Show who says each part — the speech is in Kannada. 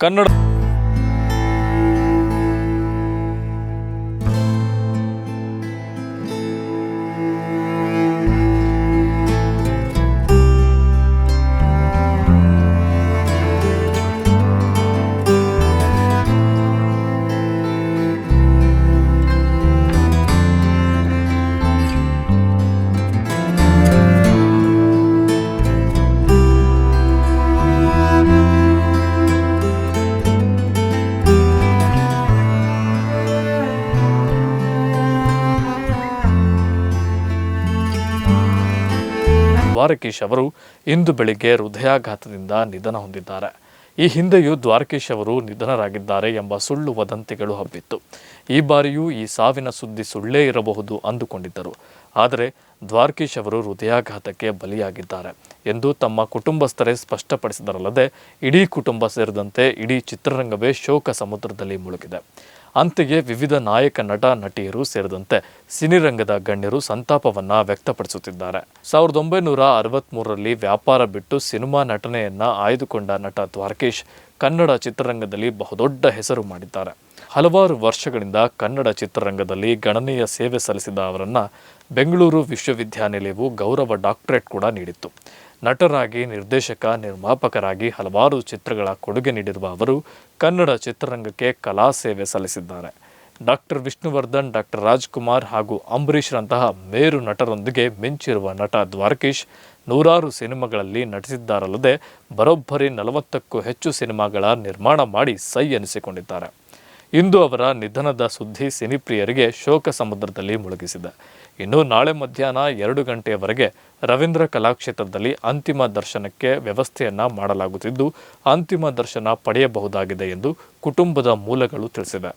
Speaker 1: ಕನ್ನಡ ದ್ವಾರಕೀಶ್ ಅವರು ಇಂದು ಬೆಳಿಗ್ಗೆ ಹೃದಯಾಘಾತದಿಂದ ನಿಧನ ಹೊಂದಿದ್ದಾರೆ. ಈ ಹಿಂದೆಯೂ ದ್ವಾರಕೀಶ್ ಅವರು ನಿಧನರಾಗಿದ್ದಾರೆ ಎಂಬ ಸುಳ್ಳು ವದಂತಿಗಳು ಹಬ್ಬಿತ್ತು. ಈ ಬಾರಿಯೂ ಈ ಸಾವಿನ ಸುದ್ದಿ ಸುಳ್ಳೇ ಇರಬಹುದು ಅಂದುಕೊಂಡಿದ್ದರು. ಆದರೆ ದ್ವಾರಕೀಶ್ ಅವರು ಹೃದಯಾಘಾತಕ್ಕೆ ಬಲಿಯಾಗಿದ್ದಾರೆ ಎಂದು ತಮ್ಮ ಕುಟುಂಬಸ್ಥರೇ ಸ್ಪಷ್ಟಪಡಿಸಿದರಲ್ಲದೆ ಇಡೀ ಕುಟುಂಬ ಸೇರಿದಂತೆ ಇಡೀ ಚಿತ್ರರಂಗವೇ ಶೋಕ ಸಮುದ್ರದಲ್ಲಿ ಮುಳುಗಿದೆ. ಅಂತೆಯೇ ವಿವಿಧ ನಾಯಕ ನಟ ನಟಿಯರು ಸೇರಿದಂತೆ ಸಿನಿರಂಗದ ಗಣ್ಯರು ಸಂತಾಪವನ್ನು ವ್ಯಕ್ತಪಡಿಸುತ್ತಿದ್ದಾರೆ. 1963ರಲ್ಲಿ ವ್ಯಾಪಾರ ಬಿಟ್ಟು ಸಿನಿಮಾ ನಟನೆಯನ್ನ ಆಯ್ದುಕೊಂಡ ನಟ ದ್ವಾರಕೀಶ್ ಕನ್ನಡ ಚಿತ್ರರಂಗದಲ್ಲಿ ಬಹುದೊಡ್ಡ ಹೆಸರು ಮಾಡಿದ್ದಾರೆ. ಹಲವಾರು ವರ್ಷಗಳಿಂದ ಕನ್ನಡ ಚಿತ್ರರಂಗದಲ್ಲಿ ಗಣನೀಯ ಸೇವೆ ಸಲ್ಲಿಸಿದ ಅವರನ್ನು ಬೆಂಗಳೂರು ವಿಶ್ವವಿದ್ಯಾನಿಲಯವು ಗೌರವ ಡಾಕ್ಟರೇಟ್ ಕೂಡ ನೀಡಿತ್ತು. ನಟರಾಗಿ, ನಿರ್ದೇಶಕ, ನಿರ್ಮಾಪಕರಾಗಿ ಹಲವಾರು ಚಿತ್ರಗಳ ಕೊಡುಗೆ ನೀಡಿರುವ ಅವರು ಕನ್ನಡ ಚಿತ್ರರಂಗಕ್ಕೆ ಕಲಾ ಸೇವೆ ಸಲ್ಲಿಸಿದ್ದಾರೆ. ಡಾಕ್ಟರ್ ವಿಷ್ಣುವರ್ಧನ್, ಡಾಕ್ಟರ್ ರಾಜ್ಕುಮಾರ್ ಹಾಗೂ ಅಂಬರೀಷ್ರಂತಹ ಮೇರು ನಟರೊಂದಿಗೆ ಮಿಂಚಿರುವ ನಟ ದ್ವಾರಕೀಶ್ ನೂರಾರು ಸಿನಿಮಾಗಳಲ್ಲಿ ನಟಿಸಿದ್ದಾರಲ್ಲದೆ ಬರೋಬ್ಬರಿ 40ಕ್ಕೂ ಹೆಚ್ಚು ಸಿನಿಮಾಗಳ ನಿರ್ಮಾಣ ಮಾಡಿ ಸೈ ಎನಿಸಿಕೊಂಡಿದ್ದಾರೆ. ಇಂದು ಅವರ ನಿಧನದ ಸುದ್ದಿ ಸಿನಿಪ್ರಿಯರಿಗೆ ಶೋಕ ಸಮುದ್ರದಲ್ಲಿ ಮುಳುಗಿಸಿದೆ. ಇನ್ನು ನಾಳೆ ಮಧ್ಯಾಹ್ನ 2 ಗಂಟೆಯವರೆಗೆ ರವೀಂದ್ರ ಕಲಾಕ್ಷೇತ್ರದಲ್ಲಿ ಅಂತಿಮ ದರ್ಶನಕ್ಕೆ ವ್ಯವಸ್ಥೆಯನ್ನ ಮಾಡಲಾಗುತ್ತಿದ್ದು ಅಂತಿಮ ದರ್ಶನ ಪಡೆಯಬಹುದಾಗಿದೆ ಎಂದು ಕುಟುಂಬದ ಮೂಲಗಳು ತಿಳಿಸಿವೆ.